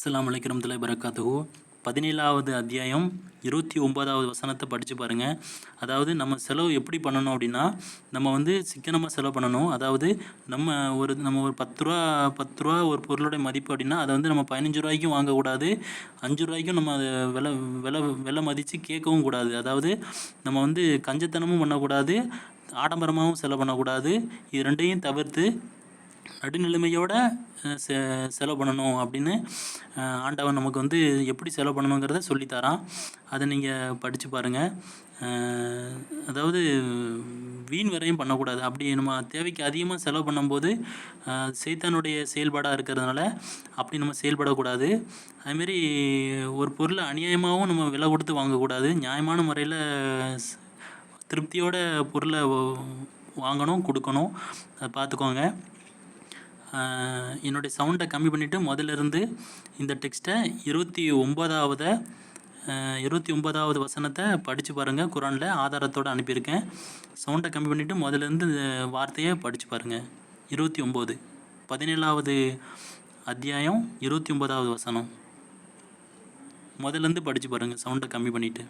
அஸ்ஸலாமு அலைக்கும் வரஹ்மத்துல்லாஹி வபரகாத்துஹு. 17வது அத்தியாயம் 29வது வசனத்தை படித்து பாருங்கள். அதாவது நம்ம செலவு எப்படி பண்ணணும் அப்படின்னா, நம்ம சிக்கனமாக செலவு பண்ணணும். அதாவது நம்ம ஒரு 10 ரூபா ஒரு பொருளுடைய மதிப்பு அப்படின்னா, அதை நம்ம 15 ரூபாய்க்கும் வாங்கக்கூடாது, 5 ரூபாய்க்கும் நம்ம அதை விலை விலை விலை மதித்து கேட்கவும் கூடாது. அதாவது நம்ம கஞ்சத்தனமும் பண்ணக்கூடாது, ஆடம்பரமாகவும் செலவு பண்ணக்கூடாது. இது ரெண்டையும் தவிர்த்து நடுநிலைமையோடு செலவு பண்ணணும் அப்படின்னு ஆண்டவன் நமக்கு எப்படி செலவு பண்ணணுங்கிறத சொல்லித்தரான். அதை நீங்கள் படித்து பாருங்கள். அதாவது வீண் விரயம் பண்ணக்கூடாது. அப்படி நம்ம தேவைக்கு அதிகமாக செலவு பண்ணும்போது சைத்தானுடைய செயல்பாடாக இருக்கிறதுனால அப்படி நம்ம செயல்படக்கூடாது. அதுமாரி ஒரு பொருளை அநியாயமாகவும் நம்ம விலை கொடுத்து வாங்கக்கூடாது. நியாயமான முறையில் திருப்தியோட பொருளை வாங்கணும், கொடுக்கணும். அதை பார்த்துக்கோங்க. என்னுடைய சவுண்டை கம்மி பண்ணிவிட்டு முதல்லேருந்து இந்த டெக்ஸ்ட்டை 29வது வசனத்தை படித்து பாருங்கள். குரானில் ஆதாரத்தோடு அனுப்பியிருக்கேன். சவுண்டை கம்மி பண்ணிவிட்டு முதல்லேருந்து இந்த வார்த்தையை படித்து பாருங்கள். 17வது அத்தியாயம் 29வது வசனம் முதல்லேருந்து படித்து பாருங்கள், சவுண்டை கம்மி பண்ணிவிட்டு.